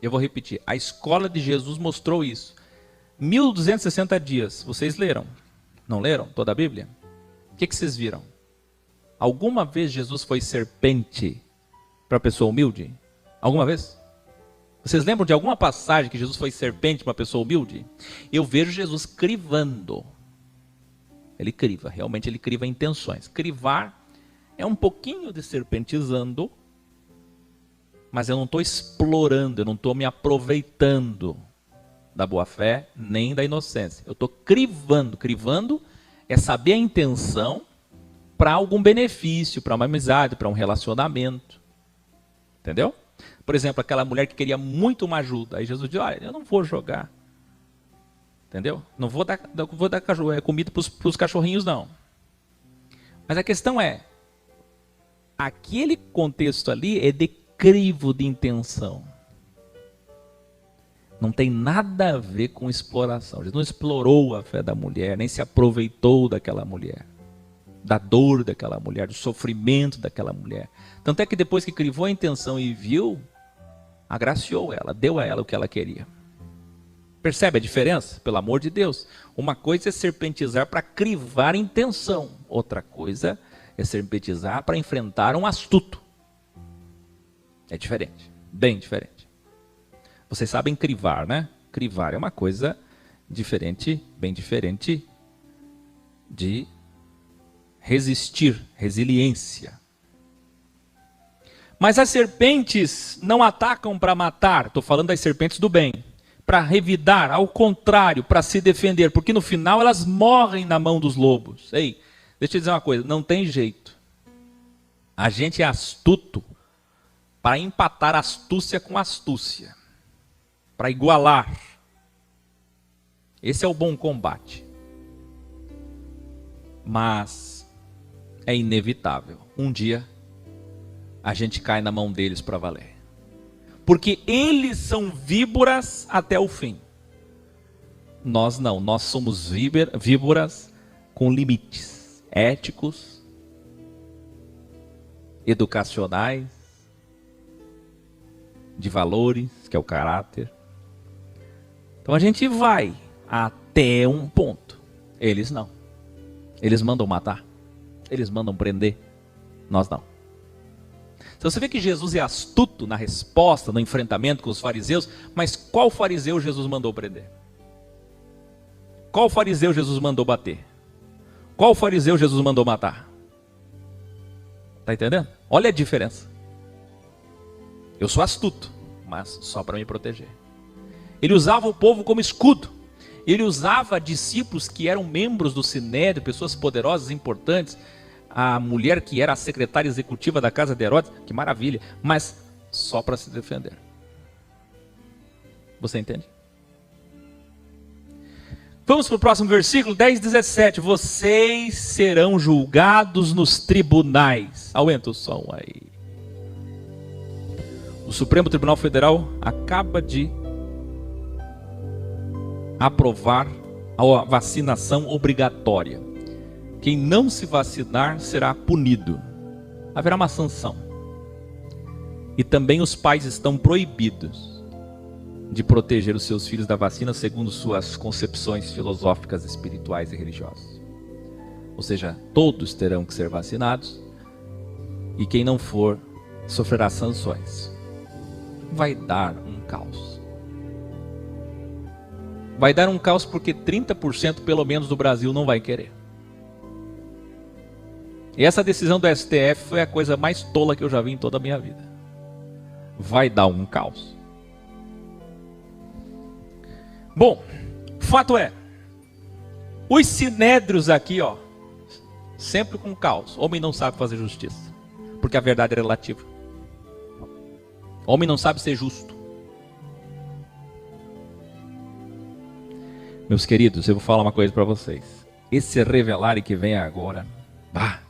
Eu vou repetir. A escola de Jesus mostrou isso. 1260 dias. Vocês leram? Não leram toda a Bíblia? O que vocês viram? Alguma vez Jesus foi serpente para a pessoa humilde? Alguma vez? Vocês lembram de alguma passagem que Jesus foi serpente para uma pessoa humilde? Eu vejo Jesus crivando. Ele criva, realmente ele criva intenções. Crivar é um pouquinho de serpentizando, mas eu não estou explorando, eu não estou me aproveitando da boa-fé, nem da inocência. Eu estou crivando. Crivando é saber a intenção para algum benefício, para uma amizade, para um relacionamento. Entendeu? Por exemplo, aquela mulher que queria muito uma ajuda. Aí Jesus diz, olha, eu não vou jogar. Entendeu? Não vou dar comida para os cachorrinhos, não. Mas a questão é, aquele contexto ali é de crivo de intenção. Não tem nada a ver com exploração. Jesus não explorou a fé da mulher, nem se aproveitou daquela mulher, da dor daquela mulher, do sofrimento daquela mulher. Tanto é que depois que crivou a intenção e viu, agraciou ela, deu a ela o que ela queria. Percebe a diferença? Pelo amor de Deus. Uma coisa é serpentizar para crivar intenção. Outra coisa é serpentizar para enfrentar um astuto. É diferente, bem diferente. Vocês sabem crivar, né? Crivar é uma coisa diferente, bem diferente de resistir, resiliência. Mas as serpentes não atacam para matar, estou falando das serpentes do bem, para revidar, ao contrário, para se defender, porque no final elas morrem na mão dos lobos. Ei, deixa eu dizer uma coisa, não tem jeito. A gente é astuto para empatar astúcia com astúcia, para igualar. Esse é o bom combate. Mas é inevitável. Um dia a gente cai na mão deles para valer. Porque eles são víboras até o fim. Nós não, nós somos víboras com limites éticos, educacionais, de valores, que é o caráter. Então a gente vai até um ponto. Eles não. Eles mandam matar. Eles mandam prender. Nós não. Então você vê que Jesus é astuto na resposta, no enfrentamento com os fariseus, mas qual fariseu Jesus mandou prender? Qual fariseu Jesus mandou bater? Qual fariseu Jesus mandou matar? Está entendendo? Olha a diferença. Eu sou astuto, mas só para me proteger. Ele usava o povo como escudo. Ele usava discípulos que eram membros do Sinédrio, pessoas poderosas, importantes. A mulher que era a secretária executiva da casa de Herodes, que maravilha, mas só para se defender. Você entende? Vamos para o próximo versículo, 10:17. Vocês serão julgados nos tribunais. Aumenta o som aí. O Supremo Tribunal Federal acaba de aprovar a vacinação obrigatória. Quem não se vacinar será punido. Haverá uma sanção. E também os pais estão proibidos de proteger os seus filhos da vacina segundo suas concepções filosóficas, espirituais e religiosas. Ou seja, todos terão que ser vacinados e quem não for sofrerá sanções. Vai dar um caos. Vai dar um caos porque 30% pelo menos do Brasil não vai querer. E essa decisão do STF foi a coisa mais tola que eu já vi em toda a minha vida. Vai dar um caos. Bom, fato é, os sinédrios aqui, ó, sempre com caos. Homem não sabe fazer justiça, porque a verdade é relativa. Homem não sabe ser justo. Meus queridos, eu vou falar uma coisa para vocês. Esse revelar que vem agora, bah.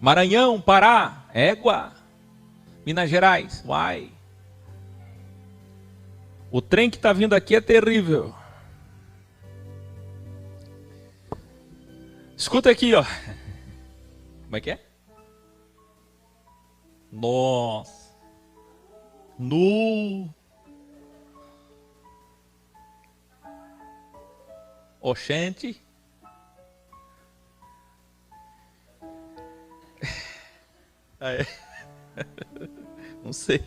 Maranhão, Pará, égua. Minas Gerais, uai. O trem que está vindo aqui é terrível. Escuta aqui, ó. Como é que é? Nossa. Nu. Oxente. É. Não sei.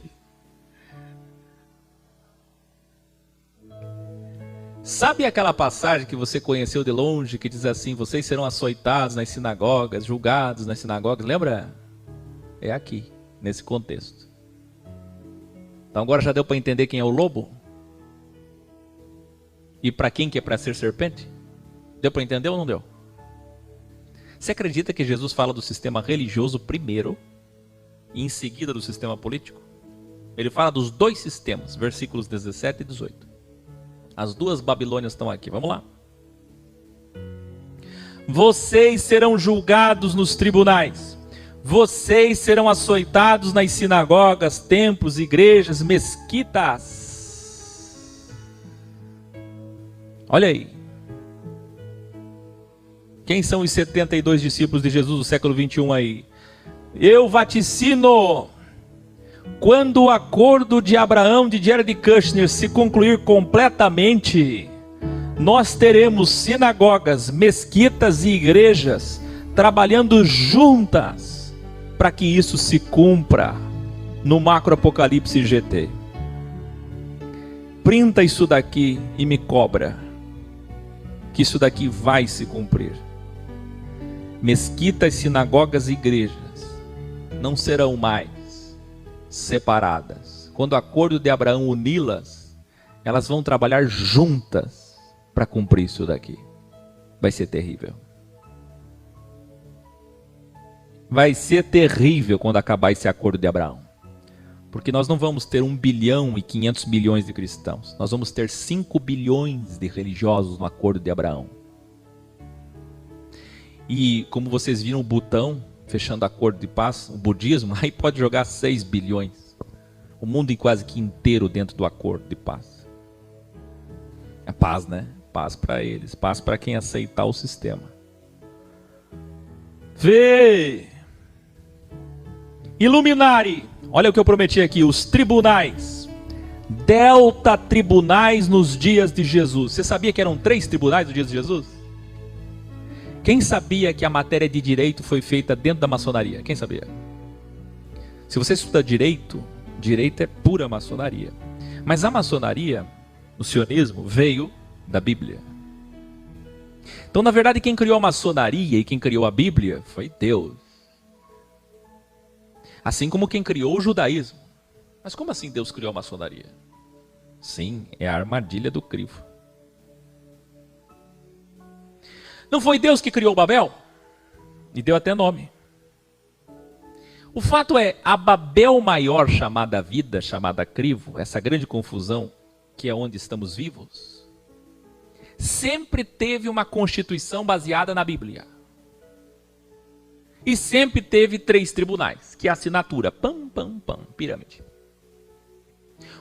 Sabe aquela passagem que você conheceu de longe, que diz assim: vocês serão açoitados nas sinagogas, julgados nas sinagogas? Lembra? É aqui, nesse contexto. Então agora já deu para entender quem é o lobo? E para quem que é para ser serpente? Deu para entender ou não deu? Você acredita que Jesus fala do sistema religioso primeiro e em seguida do sistema político? Ele fala dos dois sistemas, versículos 17 e 18. As duas Babilônias estão aqui, vamos lá. Vocês serão julgados nos tribunais. Vocês serão açoitados nas sinagogas, templos, igrejas, mesquitas. Olha aí. Quem são os 72 discípulos de Jesus do século 21 aí? Eu vaticino, quando o acordo de Abraão de Jared Kushner se concluir completamente, nós teremos sinagogas, mesquitas e igrejas trabalhando juntas para que isso se cumpra no macro apocalipse GT. Printa isso daqui e me cobra, que isso daqui vai se cumprir. Mesquitas, sinagogas e igrejas não serão mais separadas. Quando o acordo de Abraão uni-las, elas vão trabalhar juntas para cumprir isso daqui. Vai ser terrível. Vai ser terrível quando acabar esse acordo de Abraão. Porque nós não vamos ter 1 bilhão e 500 milhões de cristãos. Nós vamos ter 5 bilhões de religiosos no acordo de Abraão. E como vocês viram o Butão fechando acordo de paz, o budismo, aí pode jogar 6 bilhões. O mundo quase que inteiro dentro do acordo de paz. É paz, né? Paz para eles, paz para quem aceitar o sistema. Vê! Iluminari, olha o que eu prometi aqui, os tribunais. Delta tribunais nos dias de Jesus. Você sabia que eram 3 tribunais nos dias de Jesus? Quem sabia que a matéria de direito foi feita dentro da maçonaria? Quem sabia? Se você estuda direito, direito é pura maçonaria. Mas a maçonaria, o sionismo, veio da Bíblia. Então, na verdade, quem criou a maçonaria e quem criou a Bíblia foi Deus. Assim como quem criou o judaísmo. Mas como assim Deus criou a maçonaria? Sim, é a armadilha do crivo. Não foi Deus que criou Babel? E deu até nome. O fato é, a Babel maior chamada vida, chamada crivo, essa grande confusão, que é onde estamos vivos, sempre teve uma constituição baseada na Bíblia. E sempre teve 3 tribunais, que é a assinatura, pam, pam, pam, pirâmide.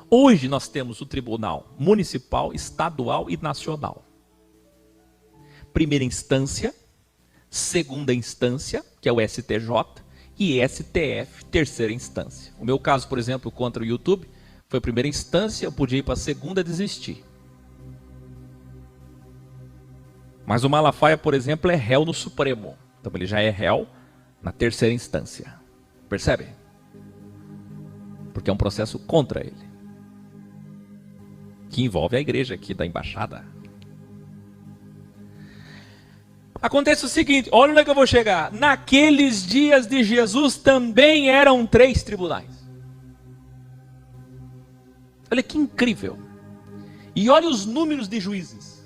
Hoje nós temos o tribunal municipal, estadual e nacional. Primeira instância, segunda instância, que é o STJ, e STF, terceira instância. O meu caso, por exemplo, contra o YouTube, foi a primeira instância, eu podia ir para a segunda e desistir. Mas o Malafaia, por exemplo, é réu no Supremo. Então ele já é réu na terceira instância. Percebe? Porque é um processo contra ele. Que envolve a igreja aqui da embaixada. Acontece o seguinte, olha onde é que eu vou chegar. Naqueles dias de Jesus também eram 3 tribunais. Olha que incrível. E olha os números de juízes.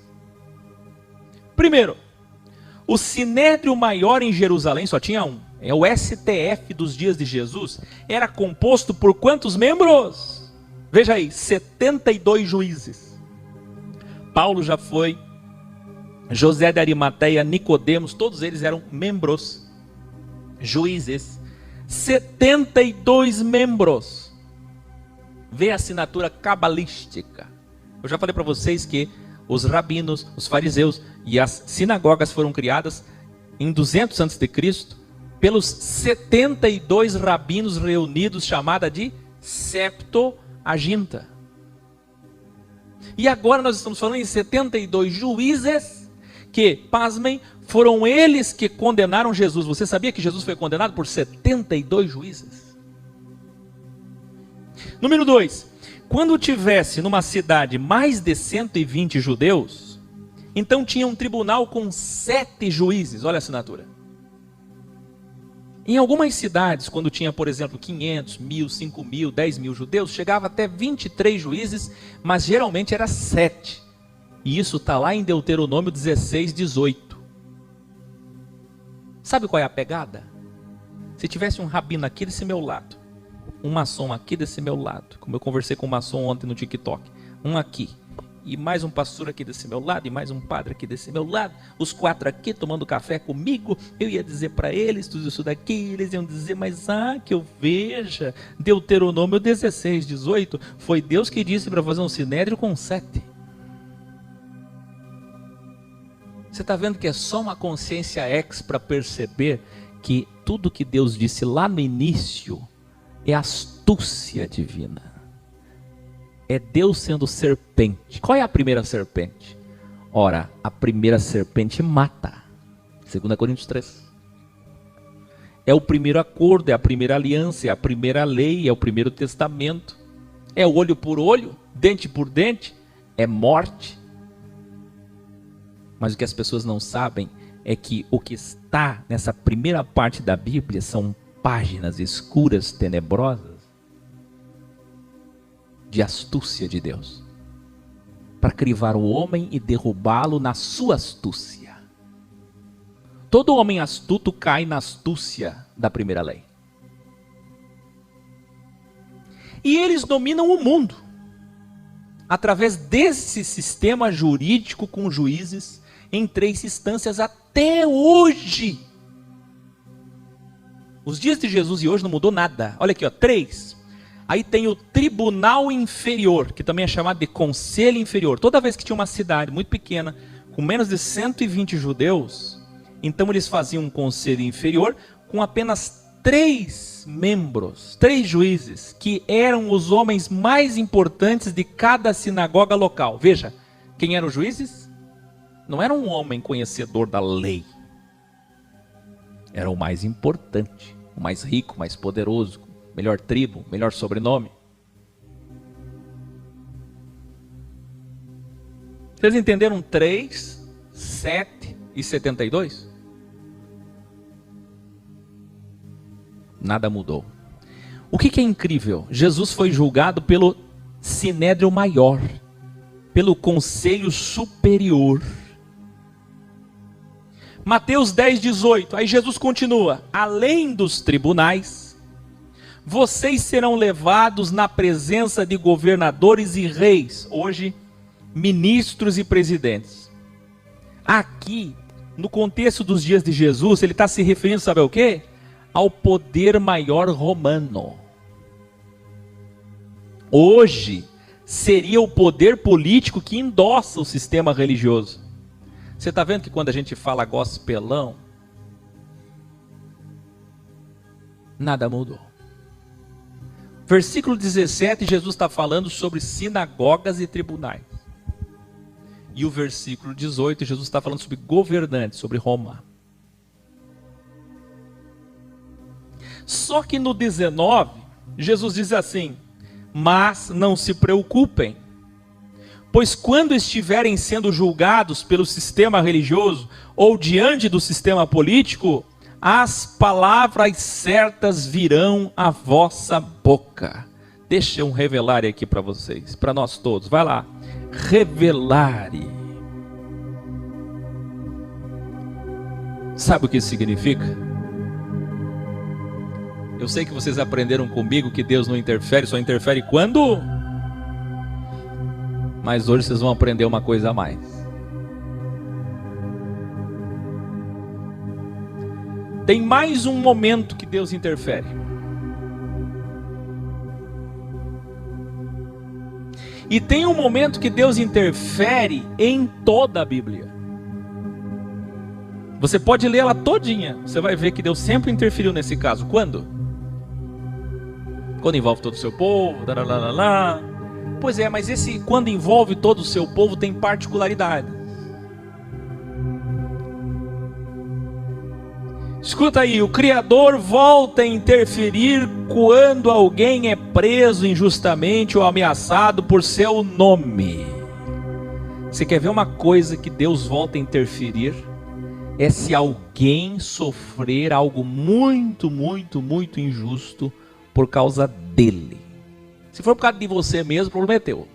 Primeiro, o Sinédrio Maior em Jerusalém só tinha um. É o STF dos dias de Jesus. Era composto por quantos membros? Veja aí, 72 juízes. Paulo já foi, José de Arimateia, Nicodemos, todos eles eram membros, juízes. 72 membros. Vê a assinatura cabalística. Eu já falei para vocês que os rabinos, os fariseus e as sinagogas foram criadas em 200 a.C. pelos 72 rabinos reunidos, chamada de Septuaginta. E agora nós estamos falando em 72 juízes que, pasmem, foram eles que condenaram Jesus. Você sabia que Jesus foi condenado por 72 juízes? Número 2. Quando tivesse numa cidade mais de 120 judeus, então tinha um tribunal com 7 juízes. Olha a assinatura. Em algumas cidades, quando tinha, por exemplo, 500, 1.000, 5.000, 10.000 judeus, chegava até 23 juízes, mas geralmente era 7. E isso está lá em Deuteronômio 16, 18. Sabe qual é a pegada? Se tivesse um rabino aqui desse meu lado, um maçom aqui desse meu lado, como eu conversei com um maçom ontem no TikTok, um aqui, e mais um pastor aqui desse meu lado, e mais um padre aqui desse meu lado, os 4 aqui tomando café comigo, eu ia dizer para eles tudo isso daqui, eles iam dizer, mas que eu veja, Deuteronômio 16, 18, foi Deus que disse para fazer um sinédrio com 7. Você está vendo que é só uma consciência para perceber que tudo que Deus disse lá no início é astúcia divina. É Deus sendo serpente. Qual é a primeira serpente? Ora, a primeira serpente mata. 2 Coríntios 3. É o primeiro acordo, é a primeira aliança, é a primeira lei, é o primeiro testamento. É olho por olho, dente por dente, é morte. Mas o que as pessoas não sabem é que o que está nessa primeira parte da Bíblia são páginas escuras, tenebrosas, de astúcia de Deus, para crivar o homem e derrubá-lo na sua astúcia. Todo homem astuto cai na astúcia da primeira lei. E eles dominam o mundo, através desse sistema jurídico com juízes, em 3 instâncias até hoje. Os dias de Jesus e hoje não mudou nada. Olha aqui, 3. Aí tem o tribunal inferior, que também é chamado de conselho inferior. Toda vez que tinha uma cidade muito pequena, com menos de 120 judeus, então eles faziam um conselho inferior com apenas 3 membros, 3 juízes, que eram os homens mais importantes de cada sinagoga local. Veja, quem eram os juízes? Não era um homem conhecedor da lei. Era o mais importante, o mais rico, mais poderoso, melhor tribo, melhor sobrenome. Vocês entenderam 3, 7 e 72? Nada mudou. O que é incrível? Jesus foi julgado pelo Sinédrio Maior, pelo Conselho Superior. Mateus 10, 18. Aí Jesus continua: além dos tribunais, vocês serão levados na presença de governadores e reis, hoje ministros e presidentes. Aqui, no contexto dos dias de Jesus, ele está se referindo, sabe ao quê? Ao poder maior romano. Hoje, seria o poder político que endossa o sistema religioso. Você está vendo que quando a gente fala gospelão, nada mudou. Versículo 17, Jesus está falando sobre sinagogas e tribunais. E o versículo 18, Jesus está falando sobre governantes, sobre Roma. Só que no 19, Jesus diz assim: mas não se preocupem, pois quando estiverem sendo julgados pelo sistema religioso ou diante do sistema político, as palavras certas virão à vossa boca. Deixa eu revelar aqui para vocês, para nós todos. Vai lá. Revelare. Sabe o que isso significa? Eu sei que vocês aprenderam comigo que Deus não interfere, só interfere quando? Mas hoje vocês vão aprender uma coisa a mais. Tem mais um momento que Deus interfere. E tem um momento que Deus interfere em toda a Bíblia. Você pode ler ela todinha, você vai ver que Deus sempre interferiu nesse caso. Quando? Quando envolve todo o seu povo, tarará. Pois é, mas esse quando envolve todo o seu povo tem particularidade. Escuta aí, o Criador volta a interferir quando alguém é preso injustamente ou ameaçado por seu nome. Você quer ver uma coisa que Deus volta a interferir? É se alguém sofrer algo muito, muito, muito injusto por causa dele. Se for por causa de você mesmo, o problema é teu.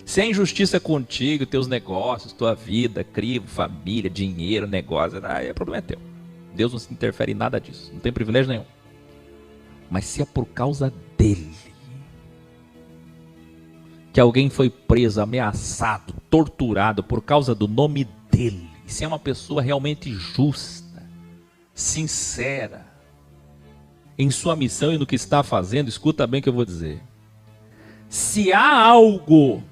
Se a injustiça é contigo, teus negócios, tua vida, crivo, família, dinheiro, negócio, aí o problema é teu. Deus não se interfere em nada disso, não tem privilégio nenhum. Mas se é por causa dele, que alguém foi preso, ameaçado, torturado por causa do nome dele, se é uma pessoa realmente justa, sincera, em sua missão e no que está fazendo, escuta bem o que eu vou dizer. Se há algo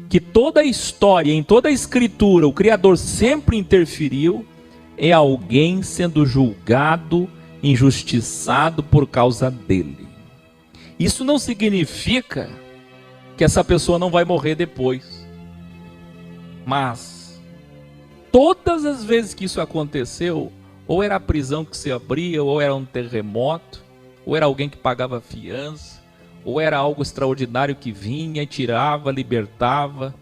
que toda a história, em toda a escritura, o Criador sempre interferiu, é alguém sendo julgado, injustiçado por causa dele. Isso não significa que essa pessoa não vai morrer depois. Mas todas as vezes que isso aconteceu, ou era a prisão que se abria, ou era um terremoto, ou era alguém que pagava fiança, ou era algo extraordinário que vinha e tirava, libertava.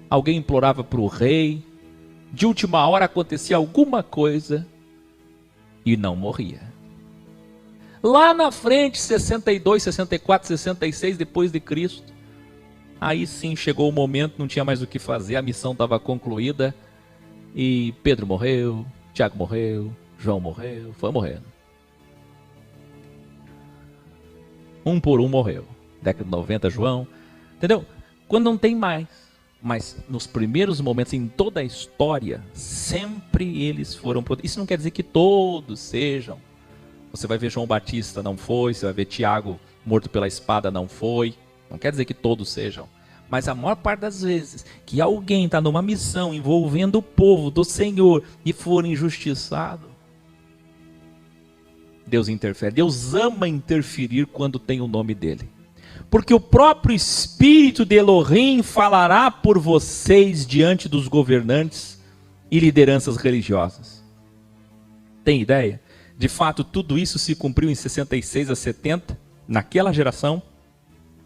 Alguém implorava para o rei. De última hora acontecia alguma coisa e não morria. Lá na frente, 62, 64, 66 depois de Cristo, aí sim chegou o momento, não tinha mais o que fazer, a missão estava concluída e Pedro morreu, Tiago morreu, João morreu, foi morrendo. Um por um morreu. Década de 90, João, entendeu? Quando não tem mais. Mas nos primeiros momentos, em toda a história, sempre eles foram protegidos. Isso não quer dizer que todos sejam. Você vai ver João Batista, não foi. Você vai ver Tiago morto pela espada, não foi. Não quer dizer que todos sejam. Mas a maior parte das vezes que alguém está numa missão envolvendo o povo do Senhor e for injustiçado, Deus interfere. Deus ama interferir quando tem o nome dele. Porque o próprio Espírito de Elohim falará por vocês diante dos governantes e lideranças religiosas. Tem ideia? De fato, tudo isso se cumpriu em 66 a 70, naquela geração.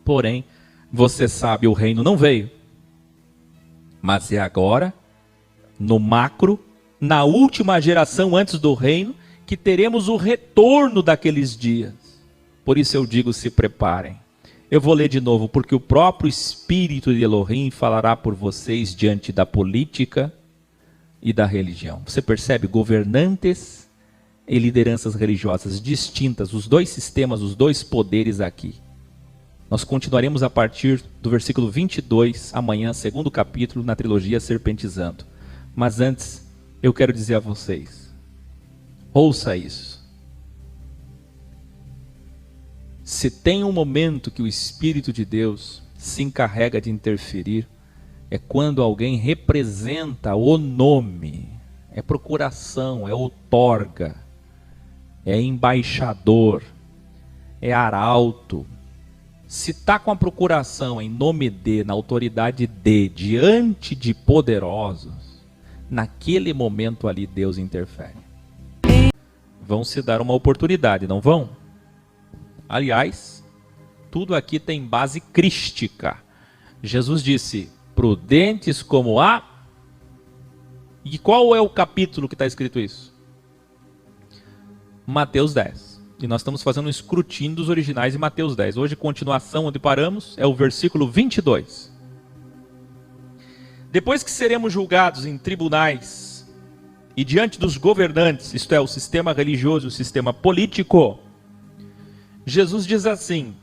Porém, você sabe, o reino não veio. Mas é agora, no macro, na última geração antes do reino, que teremos o retorno daqueles dias. Por isso eu digo, se preparem. Eu vou ler de novo, porque o próprio Espírito de Elohim falará por vocês diante da política e da religião. Você percebe? Governantes e lideranças religiosas distintas, os dois sistemas, os dois poderes aqui. Nós continuaremos a partir do versículo 22, amanhã, segundo capítulo, na trilogia Serpentizando. Mas antes, eu quero dizer a vocês, ouça isso. Se tem um momento que o Espírito de Deus se encarrega de interferir, é quando alguém representa o nome, é procuração, é outorga, é embaixador, é arauto. Se está com a procuração em nome de, na autoridade de, diante de poderosos, naquele momento ali Deus interfere. Vão se dar uma oportunidade, não vão? Aliás, tudo aqui tem base crística. Jesus disse, prudentes como a... E qual é o capítulo que está escrito isso? Mateus 10. E nós estamos fazendo um escrutínio dos originais de Mateus 10. Hoje, continuação onde paramos, é o versículo 22. Depois que seremos julgados em tribunais e diante dos governantes, isto é, o sistema religioso e o sistema político, Jesus diz assim,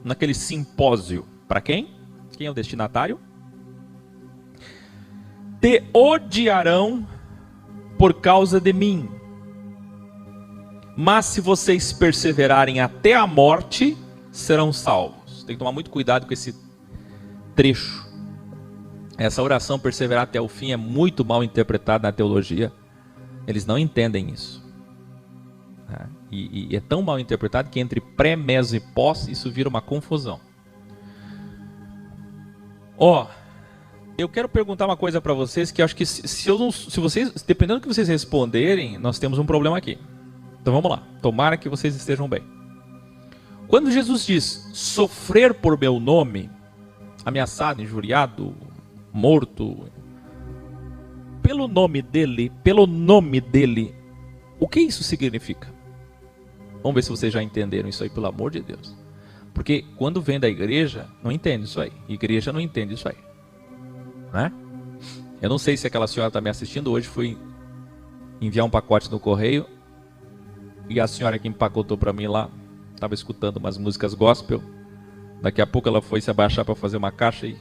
naquele simpósio, para quem? Quem é o destinatário? Te odiarão por causa de mim, mas se vocês perseverarem até a morte, serão salvos. Tem que tomar muito cuidado com esse trecho. Essa oração, perseverar até o fim, é muito mal interpretada na teologia. Eles não entendem isso. E é tão mal interpretado que entre pré, meso e pós, isso vira uma confusão. Eu quero perguntar uma coisa para vocês, que eu acho que se vocês, dependendo do que vocês responderem, nós temos um problema aqui. Então vamos lá, tomara que vocês estejam bem. Quando Jesus diz, sofrer por meu nome, ameaçado, injuriado, morto, pelo nome dele, o que isso significa? Vamos ver se vocês já entenderam isso aí, pelo amor de Deus. Porque quando vem da igreja, não entende isso aí. Igreja não entende isso aí. Né? Eu não sei se aquela senhora está me assistindo. Hoje fui enviar um pacote no correio. E a senhora que empacotou para mim lá, estava escutando umas músicas gospel. Daqui a pouco ela foi se abaixar para fazer uma caixa e...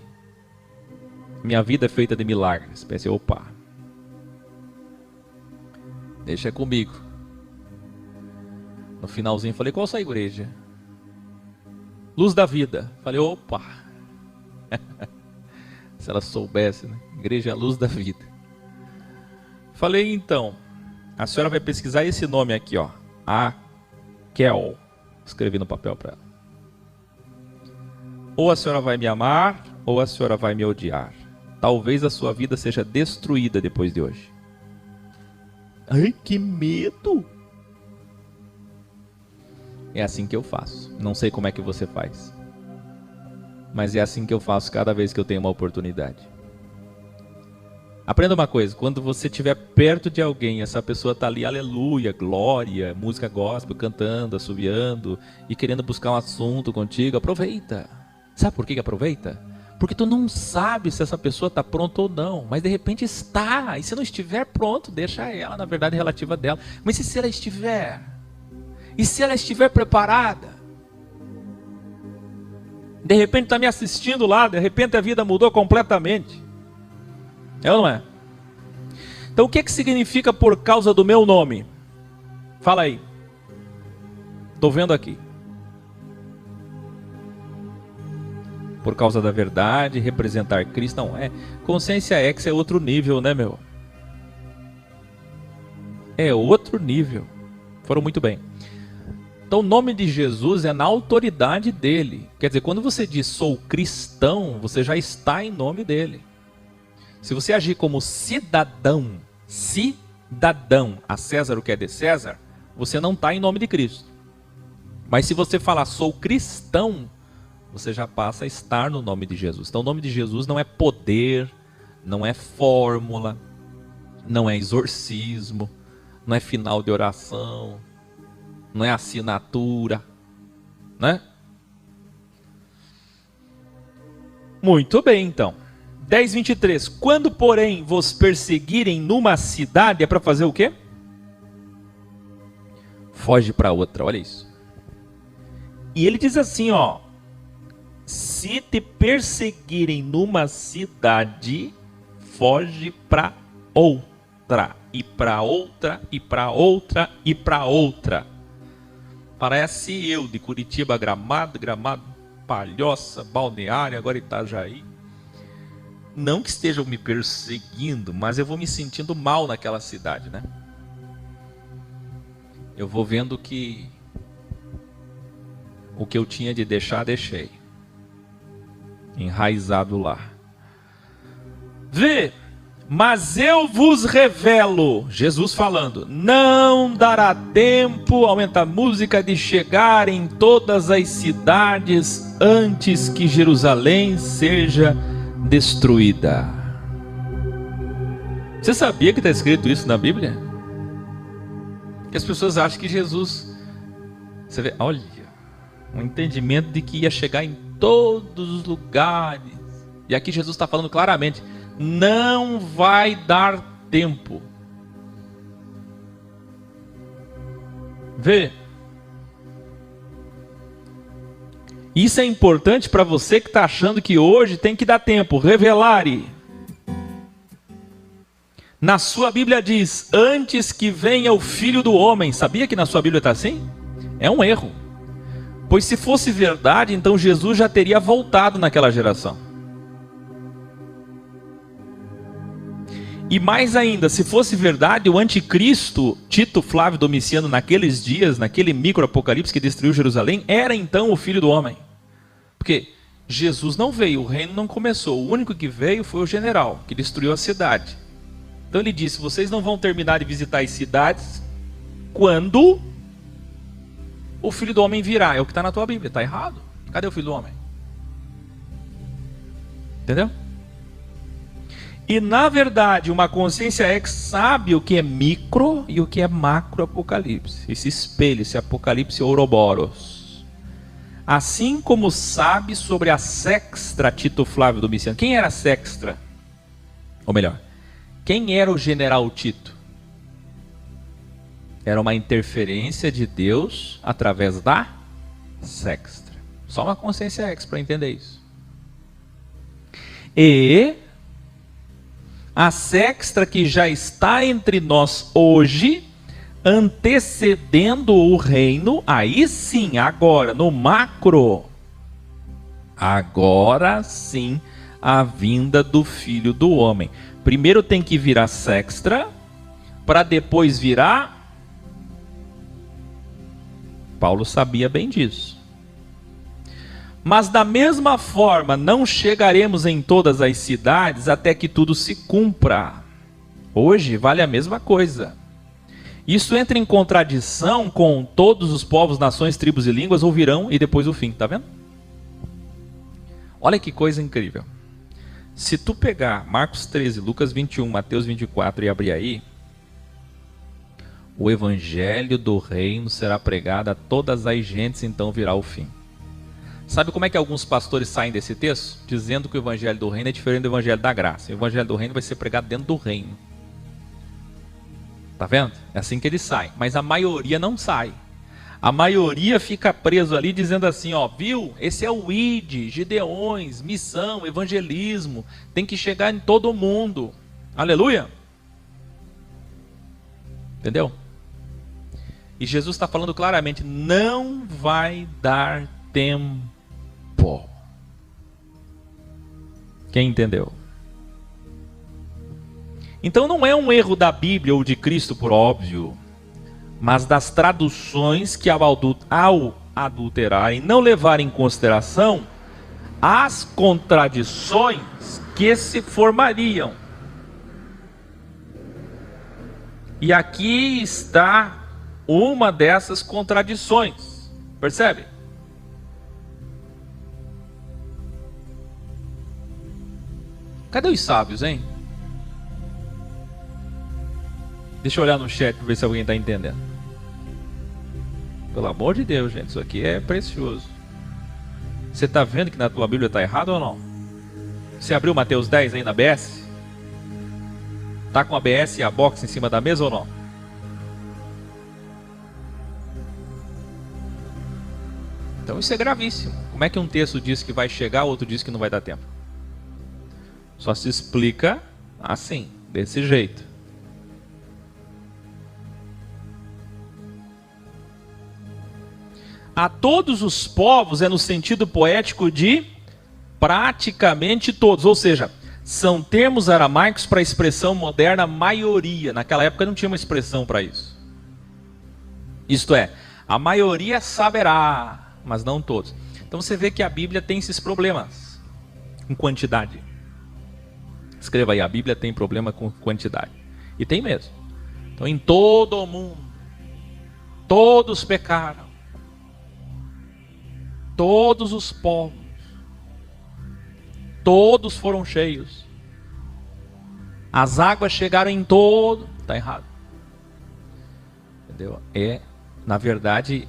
Minha vida é feita de milagres. Pensei, opa. Deixa comigo. No finalzinho falei, qual essa igreja? Luz da Vida. Falei, opa. Se ela soubesse, né? Igreja é a Luz da Vida. Falei, então, a senhora vai pesquisar esse nome aqui, ó. Akel. Escrevi no papel para ela. Ou a senhora vai me amar, ou a senhora vai me odiar. Talvez a sua vida seja destruída depois de hoje. Ai, que medo! É assim que eu faço. Não sei como é que você faz. Mas é assim que eu faço cada vez que eu tenho uma oportunidade. Aprenda uma coisa. Quando você estiver perto de alguém, essa pessoa está ali, aleluia, glória, música gospel, cantando, assoviando e querendo buscar um assunto contigo, aproveita. Sabe por que aproveita? Porque tu não sabe se essa pessoa está pronta ou não. Mas de repente está. E se não estiver pronto, deixa ela, na verdade, relativa dela. Mas e se ela estiver? E se ela estiver preparada? De repente está me assistindo lá, de repente a vida mudou completamente. É ou não é? Então o que significa por causa do meu nome? Fala aí. Estou vendo aqui. Por causa da verdade, representar Cristo. Não, consciência X é outro nível, né, meu? É outro nível. Foram muito bem. Então o nome de Jesus é na autoridade dele. Quer dizer, quando você diz sou cristão, você já está em nome dele. Se você agir como cidadão, a César o que é de César, você não está em nome de Cristo. Mas se você falar sou cristão, você já passa a estar no nome de Jesus. Então o nome de Jesus não é poder, não é fórmula, não é exorcismo, não é final de oração, não é assinatura, né? Muito bem, então. 10:23. Quando, porém, vos perseguirem numa cidade, é para fazer o quê? Foge para outra, olha isso. E ele diz assim, ó. Se te perseguirem numa cidade, foge para outra. E para outra, e para outra, e para outra. Parece eu, de Curitiba, Gramado, Palhoça, Balneário, agora Itajaí. Não que estejam me perseguindo, mas eu vou me sentindo mal naquela cidade, né? Eu vou vendo que o que eu tinha de deixar, deixei. Enraizado lá. Vê, mas eu vos revelo, Jesus falando, não dará tempo, aumenta a música, de chegar em todas as cidades antes que Jerusalém seja destruída. Você sabia que está escrito isso na Bíblia? Que as pessoas acham que Jesus, você vê, olha, um entendimento de que ia chegar em todos os lugares. E aqui Jesus está falando claramente, não vai dar tempo. Vê. Isso é importante para você que está achando que hoje tem que dar tempo. Revelare. Na sua Bíblia diz, antes que venha o Filho do Homem. Sabia que na sua Bíblia está assim? É um erro. Pois se fosse verdade, então Jesus já teria voltado naquela geração. E mais ainda, se fosse verdade, o anticristo, Tito Flávio Domiciano, naqueles dias, naquele micro-apocalipse que destruiu Jerusalém, era então o Filho do Homem. Porque Jesus não veio, o reino não começou. O único que veio foi o general, que destruiu a cidade. Então ele disse, vocês não vão terminar de visitar as cidades quando o Filho do Homem virá. É o que está na tua Bíblia, está errado. Cadê o Filho do Homem? Entendeu? E na verdade, uma consciência ex sabe o que é micro e o que é macro apocalipse. Esse espelho, esse apocalipse ouroboros. Assim como sabe sobre a sextra Tito Flávio Domiciano. Quem era a sextra? Ou melhor, quem era o general Tito? Era uma interferência de Deus através da sextra. Só uma consciência ex para entender isso. E a sextra que já está entre nós hoje, antecedendo o reino, aí sim, agora, no macro, agora sim, a vinda do Filho do Homem. Primeiro tem que vir a sextra, para depois virar. Paulo sabia bem disso. Mas da mesma forma, não chegaremos em todas as cidades até que tudo se cumpra. Hoje vale a mesma coisa. Isso entra em contradição com todos os povos, nações, tribos e línguas ouvirão e depois o fim, tá vendo? Olha que coisa incrível. Se tu pegar Marcos 13, Lucas 21, Mateus 24 e abrir aí, o evangelho do reino será pregado a todas as gentes, então virá o fim. Sabe como é que alguns pastores saem desse texto? Dizendo que o evangelho do reino é diferente do evangelho da graça. O evangelho do reino vai ser pregado dentro do reino. Tá vendo? É assim que ele sai. Mas a maioria não sai. A maioria fica preso ali dizendo assim, ó, viu? Esse é o ID, Gideões, missão, evangelismo. Tem que chegar em todo mundo. Aleluia. Entendeu? E Jesus está falando claramente, não vai dar tempo. Quem entendeu? Então não é um erro da Bíblia ou de Cristo, por óbvio, mas das traduções que ao adulterarem não levarem em consideração as contradições que se formariam. E aqui está uma dessas contradições. Percebe? Cadê os sábios, hein? Deixa eu olhar no chat para ver se alguém está entendendo. Pelo amor de Deus, gente, isso aqui é precioso. Você está vendo que na tua Bíblia está errado ou não? Você abriu Mateus 10 aí na BS? Está com a BS e a box em cima da mesa ou não? Então isso é gravíssimo. Como é que um texto diz que vai chegar, outro diz que não vai dar tempo? Só se explica assim, desse jeito. A todos os povos é no sentido poético de praticamente todos. Ou seja, são termos aramaicos para a expressão moderna maioria. Naquela época não tinha uma expressão para isso. Isto é, a maioria saberá, mas não todos. Então você vê que a Bíblia tem esses problemas com quantidade. Escreva aí, a Bíblia tem problema com quantidade. E tem mesmo. Então em todo o mundo, todos pecaram. Todos os povos, todos foram cheios. As águas chegaram em todo. Está errado. Entendeu? Na verdade,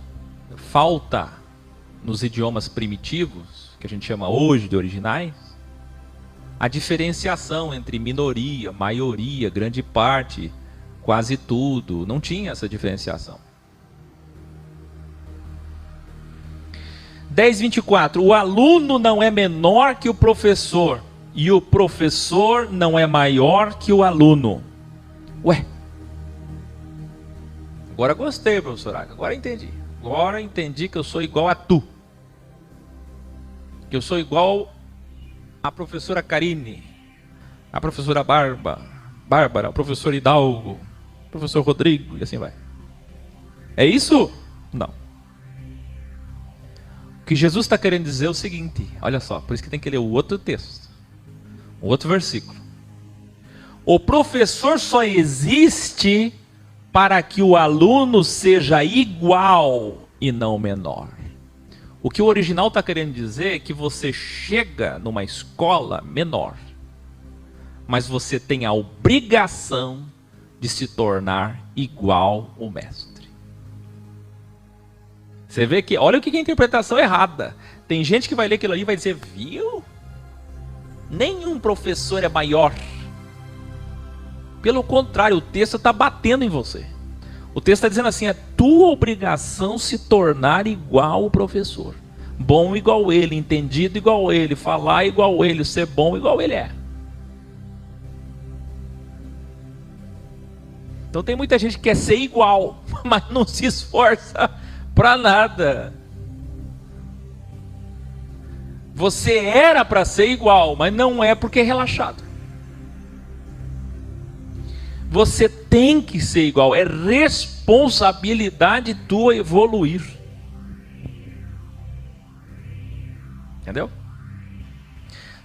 falta nos idiomas primitivos, que a gente chama hoje de originais, a diferenciação entre minoria, maioria, grande parte, quase tudo. Não tinha essa diferenciação. 10:24, o aluno não é menor que o professor, e o professor não é maior que o aluno. Ué, agora gostei, professor, agora entendi. Agora entendi que eu sou igual a tu. Que eu sou igual a professora Karine, a professora Barba, Bárbara, o professor Hidalgo, o professor Rodrigo, e assim vai. É isso? Não. O que Jesus está querendo dizer é o seguinte, olha só, por isso que tem que ler o outro texto, o outro versículo. O professor só existe para que o aluno seja igual e não menor. O que o original está querendo dizer é que você chega numa escola menor, mas você tem a obrigação de se tornar igual ao mestre. Você vê que, olha o que é a interpretação errada. Tem gente que vai ler aquilo ali e vai dizer, viu? Nenhum professor é maior. Pelo contrário, o texto está batendo em você. O texto está dizendo assim, é tua obrigação se tornar igual ao professor. Bom igual ele, entendido igual ele, falar igual ele, ser bom igual ele é. Então tem muita gente que quer ser igual, mas não se esforça para nada. Você era para ser igual, mas não é porque é relaxado. Você tem que ser igual, é responsabilidade tua evoluir. Entendeu?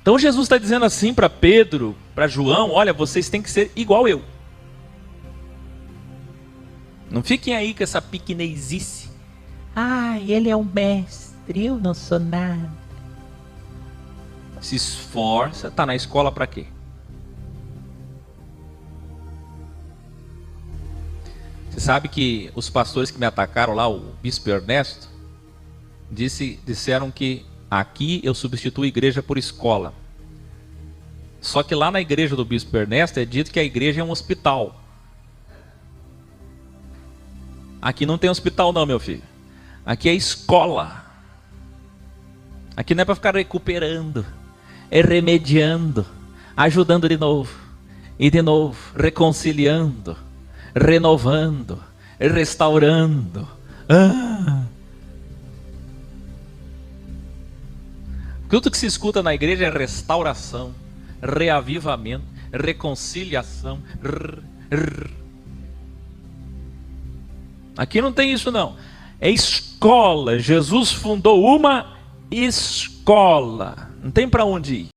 Então Jesus está dizendo assim para Pedro, para João, olha, vocês têm que ser igual eu. Não fiquem aí com essa pequenezice. Ah, ele é o mestre, eu não sou nada. Se esforça, está na escola para quê? Você sabe que os pastores que me atacaram lá, o bispo Ernesto, disseram que aqui eu substituo igreja por escola. Só que lá na igreja do bispo Ernesto é dito que a igreja é um hospital. Aqui não tem hospital não, meu filho. Aqui é escola. Aqui não é para ficar recuperando, é remediando, ajudando de novo, e de novo, reconciliando, renovando, restaurando. Tudo que se escuta na igreja é restauração, reavivamento, reconciliação. Aqui não tem isso não. É escola. Jesus fundou uma escola. Não tem para onde ir.